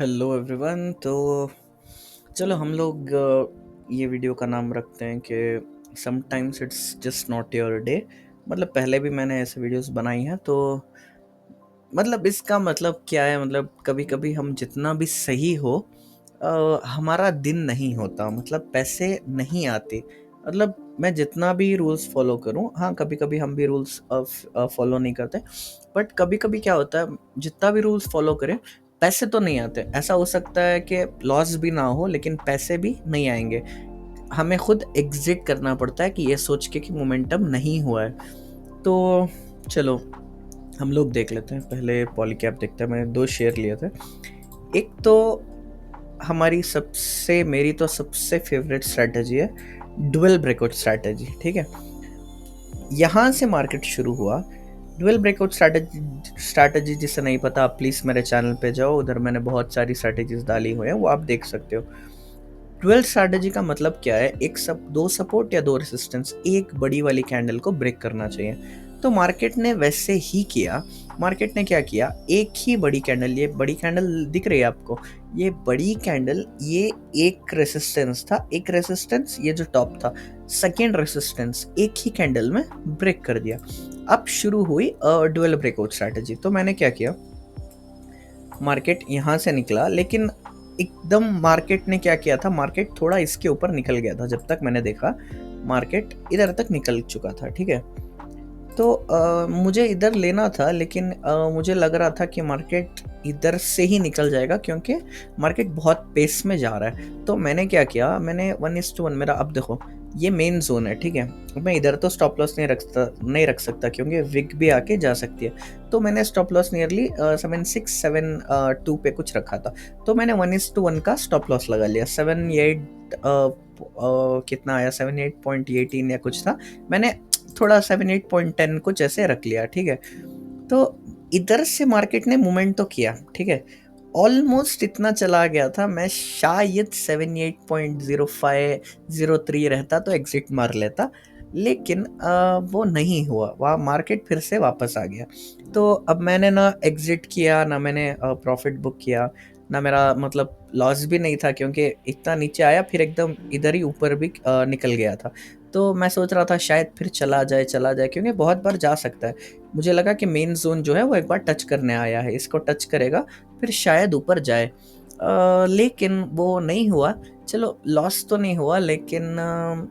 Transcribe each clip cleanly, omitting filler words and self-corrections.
Hello everyone. तो चलो हम लोग ये वीडियो का नाम रखते हैं कि sometimes it's just not your day. मतलब पहले भी मैंने ऐसे वीडियोस बनाई हैं, तो मतलब इसका मतलब क्या है? मतलब कभी कभी हम जितना भी सही हो, हमारा दिन नहीं होता, मतलब पैसे नहीं आते। मतलब मैं जितना भी रूल्स फॉलो करूं, हाँ कभी कभी हम भी रूल्स फॉलो नहीं करते, बट कभी कभी क्या होता है, जितना भी रूल्स फॉलो करें पैसे तो नहीं आते। ऐसा हो सकता है कि लॉस भी ना हो लेकिन पैसे भी नहीं आएंगे। हमें खुद एग्जिट करना पड़ता है कि ये सोच के कि मोमेंटम नहीं हुआ है। तो चलो हम लोग देख लेते हैं। पहले पॉलीकैप देखते हैं। मैंने दो शेयर लिए थे। एक तो मेरी तो सबसे फेवरेट स्ट्रैटेजी है डुअल ब्रेकआउट स्ट्रैटेजी। ठीक है, यहाँ से मार्केट शुरू हुआ। डुअल ब्रेकआउट स्ट्रैटेजी जिसे नहीं पता, आप प्लीज़ मेरे चैनल पे जाओ, उधर मैंने बहुत सारी स्ट्रैटेजीज डाली हुई हैं, वो आप देख सकते हो। डुअल स्ट्रैटेजी का मतलब क्या है? दो सपोर्ट या दो रेसिस्टेंस, एक बड़ी वाली कैंडल को ब्रेक करना चाहिए। तो मार्केट ने वैसे ही किया। मार्केट ने क्या किया, एक ही बड़ी कैंडल, ये बड़ी कैंडल दिख रही है आपको, ये बड़ी कैंडल, ये एक रेसिस्टेंस था, एक रेसिस्टेंस ये जो टॉप था, सेकेंड रेसिस्टेंस एक ही कैंडल में ब्रेक कर दिया। अब शुरू हुई डुअल ब्रेकआउट स्ट्रैटेजी। तो मैंने क्या किया, मार्केट यहाँ से निकला, लेकिन एकदम मार्केट ने क्या किया था, मार्केट थोड़ा इसके ऊपर निकल गया था। जब तक मैंने देखा मार्केट इधर तक निकल चुका था। ठीक है, तो मुझे इधर लेना था, लेकिन मुझे लग रहा था कि मार्केट इधर से ही निकल जाएगा क्योंकि मार्केट बहुत पेस में जा रहा है। तो मैंने क्या किया, मैंने 1:1 मेरा, अब देखो ये मेन जोन है। ठीक है, मैं इधर तो स्टॉप लॉस नहीं रख सकता क्योंकि विग भी आके जा सकती है। तो मैंने स्टॉप लॉस नियरली 7672 पे कुछ रखा था। तो मैंने 1:1 का स्टॉप लॉस लगा लिया। 78 कितना आया, 78.18 या कुछ था। मैंने थोड़ा 78.10 कुछ ऐसे रख लिया। ठीक है, तो इधर से मार्केट ने मूवमेंट तो किया। ठीक है, ऑलमोस्ट इतना चला गया था, मैं शायद 78.0503 रहता तो एग्जिट मार लेता, लेकिन वो नहीं हुआ। वहाँ मार्केट फिर से वापस आ गया। तो अब मैंने ना एग्जिट किया, ना मैंने प्रॉफिट बुक किया, ना मेरा मतलब लॉस भी नहीं था क्योंकि इतना नीचे आया फिर एकदम इधर ही ऊपर भी निकल गया था। तो मैं सोच रहा था शायद फिर चला जाए क्योंकि बहुत बार जा सकता है। मुझे लगा कि मेन जोन जो है वो एक बार टच करने आया है, इसको टच करेगा फिर शायद ऊपर जाए। लेकिन वो नहीं हुआ। चलो लॉस तो नहीं हुआ, लेकिन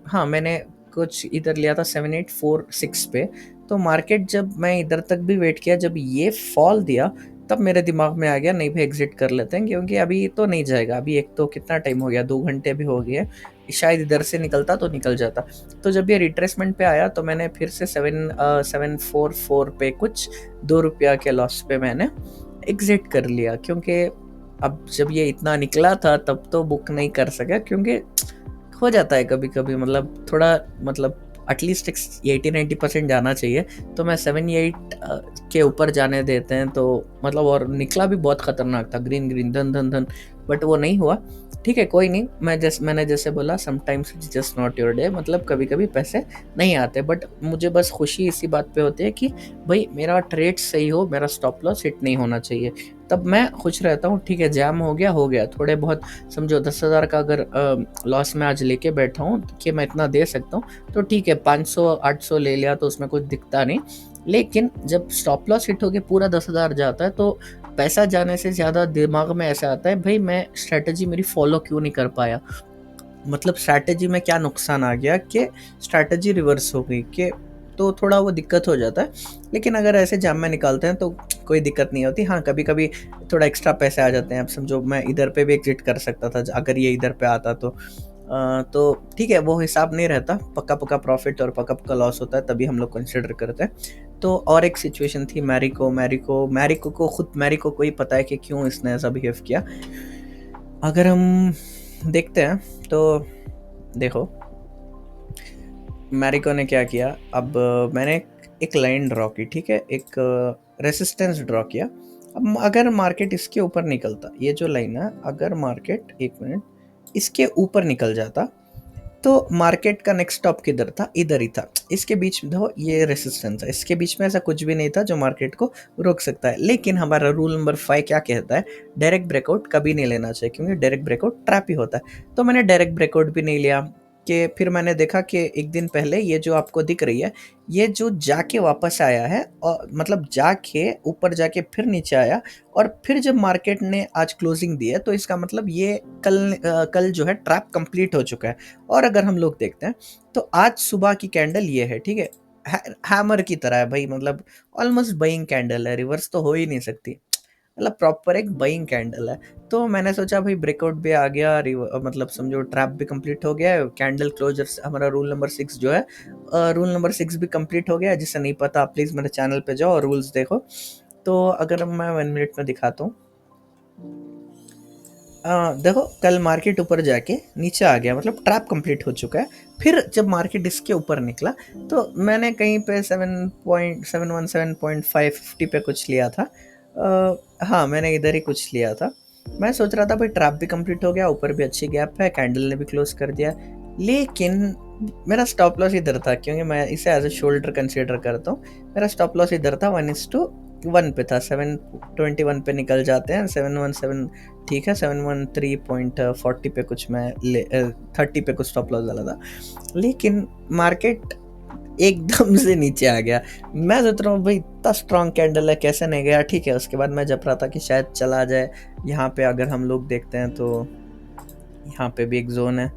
हाँ मैंने कुछ इधर लिया था 7846 पे। तो मार्केट जब मैं इधर तक भी वेट किया, जब ये फॉल दिया तब मेरे दिमाग में आ गया नहीं भाई एग्जिट कर लेते हैं क्योंकि अभी तो नहीं जाएगा। अभी एक तो कितना टाइम हो गया, 2 घंटे भी हो गए, शायद इधर से निकलता तो निकल जाता। तो जब ये रिट्रेसमेंट पे आया तो मैंने फिर से 744 पे कुछ ₹2 के लॉस पे मैंने एग्जिट कर लिया क्योंकि अब जब ये इतना निकला था तब तो बुक नहीं कर सका क्योंकि हो जाता है कभी कभी, मतलब थोड़ा मतलब एटलीस्ट 80-90% जाना चाहिए। तो मैं 78 के ऊपर जाने देते हैं तो मतलब, और निकला भी बहुत खतरनाक था, ग्रीन ग्रीन धन धन धन, बट वो नहीं हुआ। ठीक है कोई नहीं, मैंने जैसे बोला sometimes it's just not your day, मतलब कभी कभी पैसे नहीं आते, बट मुझे बस खुशी इसी बात पे होती है कि भाई मेरा ट्रेड सही हो, मेरा स्टॉप लॉस हिट नहीं होना चाहिए, तब मैं खुश रहता हूँ। ठीक है, जैम हो गया थोड़े बहुत, समझो 10,000 का अगर लॉस में आज लेके बैठा हूँ कि मैं इतना दे सकता हूँ तो ठीक है, 500-800 ले लिया तो उसमें कुछ दिखता नहीं। लेकिन जब स्टॉप लॉस हिट होके पूरा 10,000 जाता है तो पैसा जाने से ज़्यादा दिमाग में ऐसा आता है भाई मैं स्ट्रैटेजी मेरी फॉलो क्यों नहीं कर पाया, मतलब स्ट्रैटेजी में क्या नुकसान आ गया कि स्ट्रैटेजी रिवर्स हो गई कि, तो थोड़ा वो दिक्कत हो जाता है। लेकिन अगर ऐसे जाम में निकालते हैं तो कोई दिक्कत नहीं होती। हाँ कभी कभी थोड़ा एक्स्ट्रा पैसे आ जाते हैं। अब समझो मैं इधर पे भी एग्जिट कर सकता था अगर ये इधर पे आता तो ठीक है, वो हिसाब नहीं रहता, पक्का पक्का प्रॉफिट और पक्का पक्का लॉस होता है तभी हम लोग कंसिडर करते हैं। तो और एक सिचुएशन थी मैरिको को ही पता है कि क्यों इसने ऐसा बिहेव किया। अगर हम देखते हैं तो देखो मैरिको ने क्या किया। अब मैंने एक लाइन ड्रॉ की, ठीक है, एक रेसिस्टेंस ड्रॉ किया। अब अगर मार्केट इसके ऊपर निकलता, ये जो लाइन है, अगर मार्केट एक मिनट इसके ऊपर निकल जाता तो मार्केट का नेक्स्ट स्टॉप किधर था? इधर ही था। इसके बीच में देखो ये रेजिस्टेंस है, इसके बीच में ऐसा कुछ भी नहीं था जो मार्केट को रोक सकता है। लेकिन हमारा रूल नंबर 5 क्या कहता है? डायरेक्ट ब्रेकआउट कभी नहीं लेना चाहिए, क्योंकि डायरेक्ट ब्रेकआउट ट्रैप ही होता है। तो मैंने डायरेक्ट ब्रेकआउट भी नहीं लिया। कि फिर मैंने देखा कि एक दिन पहले ये जो आपको दिख रही है, ये जो जाके वापस आया है, और मतलब जाके ऊपर जाके फिर नीचे आया, और फिर जब मार्केट ने आज क्लोजिंग दी है, तो इसका मतलब ये कल जो है ट्रैप कंप्लीट हो चुका है। और अगर हम लोग देखते हैं तो आज सुबह की कैंडल ये है, ठीक है, हैमर की तरह है भाई, मतलब ऑलमोस्ट बाइंग कैंडल है, रिवर्स तो हो ही नहीं सकती, मतलब प्रॉपर एक बाइंग कैंडल है। तो मैंने सोचा भाई ब्रेकआउट भी आ गया, मतलब समझो ट्रैप भी कंप्लीट हो गया है, कैंडल क्लोजर हमारा रूल नंबर 6 जो है, रूल नंबर 6 भी कंप्लीट हो गया है। जिसे नहीं पता आप प्लीज़ मेरे चैनल पे जाओ और रूल्स देखो। तो अगर मैं 1 मिनट में दिखाता हूँ, देखो कल मार्केट ऊपर जाके नीचे आ गया, मतलब ट्रैप कंप्लीट हो चुका है। फिर जब मार्केट इसके ऊपर निकला, तो मैंने कहीं पे 7.717.550 पे कुछ लिया था। हाँ, मैंने इधर ही कुछ लिया था। मैं सोच रहा था भाई ट्रैप भी कंप्लीट हो गया, ऊपर भी अच्छी गैप है, कैंडल ने भी क्लोज कर दिया। लेकिन मेरा स्टॉप लॉस इधर था, क्योंकि मैं इसे एज ए शोल्डर कंसीडर करता हूँ। मेरा स्टॉप लॉस इधर था, 1:1 पे था। 721 पे निकल जाते हैं, 717, ठीक है, 713.40 पे कुछ मैं 30 पे कुछ स्टॉप लॉस डाला था। लेकिन मार्केट एकदम से नीचे आ गया। मैं सोच रहा हूँ भाई इतना स्ट्रॉन्ग कैंडल है, कैसे नहीं गया? ठीक है, उसके बाद मैं जप रहा था कि शायद चला जाए। यहाँ पे अगर हम लोग देखते हैं तो यहाँ पे भी एक जोन है,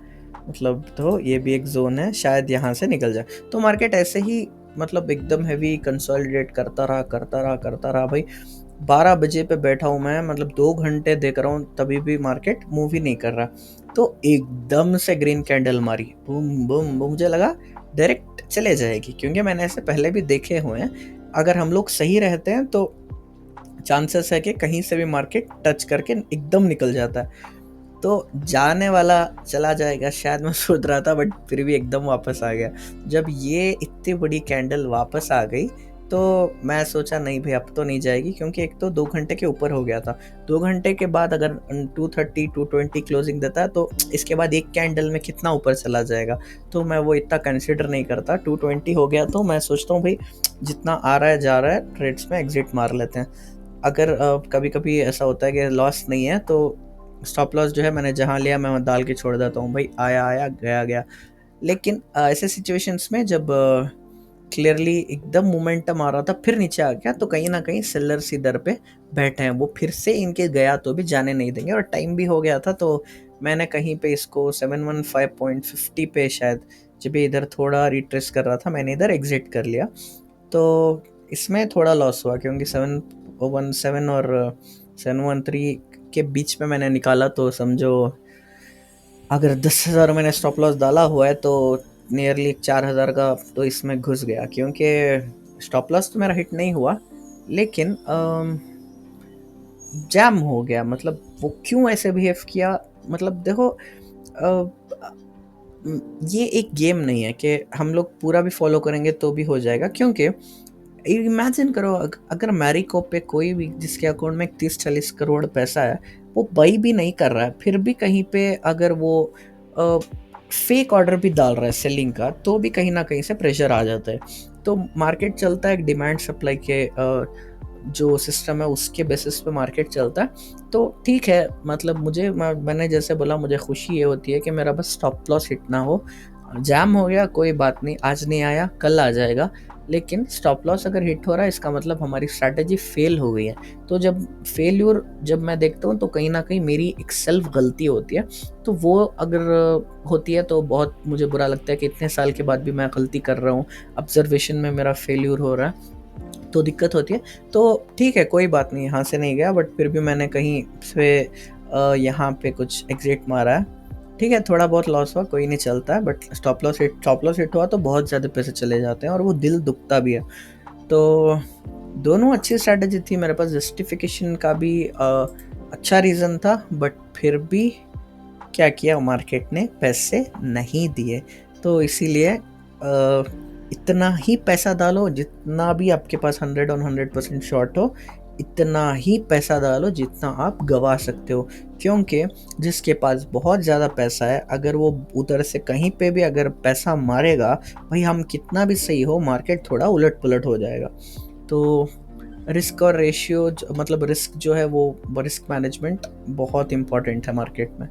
मतलब तो ये भी एक जोन है, शायद यहाँ से निकल जाए। तो मार्केट ऐसे ही मतलब एकदम हैवी कंसोलिडेट करता रहा करता रहा करता रहा भाई। 12 बजे पे बैठा हूँ मैं, मतलब 2 घंटे देख रहा हूँ, तभी भी मार्केट मूव ही नहीं कर रहा। तो एकदम से ग्रीन कैंडल मारी, बूम बूम बूम, मुझे लगा डायरेक्ट चले जाएगी, क्योंकि मैंने ऐसे पहले भी देखे हुए हैं। अगर हम लोग सही रहते हैं तो चांसेस है कि कहीं से भी मार्केट टच करके एकदम निकल जाता है। तो जाने वाला चला जाएगा शायद, मैं सोच रहा था, बट फिर भी एकदम वापस आ गया। जब ये इतनी बड़ी कैंडल वापस आ गई, तो मैं सोचा नहीं भाई अब तो नहीं जाएगी, क्योंकि एक तो 2 घंटे के ऊपर हो गया था। 2 घंटे के बाद अगर 230 220 क्लोजिंग देता है, तो इसके बाद एक कैंडल में कितना ऊपर चला जाएगा, तो मैं वो इतना कंसिडर नहीं करता। 220 हो गया तो मैं सोचता हूँ भाई जितना आ रहा है जा रहा है, ट्रेड्स में एग्जिट मार लेते हैं। अगर कभी कभी ऐसा होता है कि लॉस नहीं है, तो स्टॉप लॉस जो है मैंने जहाँ लिया मैं डाल के छोड़ देता हूँ भाई, आया आया गया गया। लेकिन ऐसे सिचुएशंस में जब क्लियरली एकदम मोमेंटम आ रहा था फिर नीचे आ गया, तो कहीं ना कहीं सेलर्स इधर पे बैठे हैं, वो फिर से इनके गया तो भी जाने नहीं देंगे। और टाइम भी हो गया था, तो मैंने कहीं पे इसको 715.50 पे शायद, जब ये इधर थोड़ा रिट्रेस कर रहा था, मैंने इधर एग्जिट कर लिया। तो इसमें थोड़ा लॉस हुआ, क्योंकि 717 और 713 के बीच में मैंने निकाला, तो समझो अगर 10,000 मैंने स्टॉप लॉस डाला हुआ है, तो नियरली 4,000 का तो इसमें घुस गया। क्योंकि स्टॉप लॉस तो मेरा हिट नहीं हुआ, लेकिन जैम हो गया। मतलब वो क्यों ऐसे बिहेव किया, मतलब देखो ये एक गेम नहीं है कि हम लोग पूरा भी फॉलो करेंगे तो भी हो जाएगा। क्योंकि इमेजिन करो अगर मैरिको पे कोई भी जिसके अकाउंट में 30-40 करोड़ पैसा है, वो बाई भी नहीं कर रहा है, फिर भी कहीं पे अगर वो फेक ऑर्डर भी डाल रहा है सेलिंग का, तो भी कहीं ना कहीं से प्रेशर आ जाता है। तो मार्केट चलता है एक डिमांड सप्लाई के जो सिस्टम है उसके बेसिस पे मार्केट चलता है। तो ठीक है, मतलब मैंने जैसे बोला, मुझे खुशी ये होती है कि मेरा बस स्टॉप लॉस हिट ना हो। जैम हो गया कोई बात नहीं, आज नहीं आया कल आ जाएगा, लेकिन स्टॉप लॉस अगर हिट हो रहा है इसका मतलब हमारी स्ट्रैटेजी फेल हो गई है। तो जब मैं देखता हूँ, तो कहीं ना कहीं मेरी एक सेल्फ गलती होती है। तो वो अगर होती है तो बहुत मुझे बुरा लगता है कि इतने साल के बाद भी मैं गलती कर रहा हूँ, ऑब्जर्वेशन में मेरा फेल्यूर हो रहा है, तो दिक्कत होती है। तो ठीक है, कोई बात नहीं, यहाँ से नहीं गया, बट फिर भी मैंने कहीं से यहाँ पे कुछ एग्जिट मारा है। ठीक है, थोड़ा बहुत लॉस हुआ, कोई नहीं, चलता है, बट स्टॉप लॉस हिट हुआ तो बहुत ज़्यादा पैसे चले जाते हैं और वो दिल दुखता भी है। तो दोनों अच्छी स्ट्रैटेजी थी मेरे पास, जस्टिफिकेशन का भी अच्छा रीज़न था, बट फिर भी क्या किया, मार्केट ने पैसे नहीं दिए। तो इसीलिए इतना ही पैसा डालो जितना भी आपके पास 100 और 100% शॉर्ट हो, इतना ही पैसा डालो जितना आप गवा सकते हो। क्योंकि जिसके पास बहुत ज़्यादा पैसा है, अगर वो उधर से कहीं पे भी अगर पैसा मारेगा, भाई हम कितना भी सही हो, मार्केट थोड़ा उलट-पुलट हो जाएगा। तो रिस्क और रेशियो मतलब रिस्क जो है वो रिस्क मैनेजमेंट बहुत इम्पोर्टेंट है मार्केट में।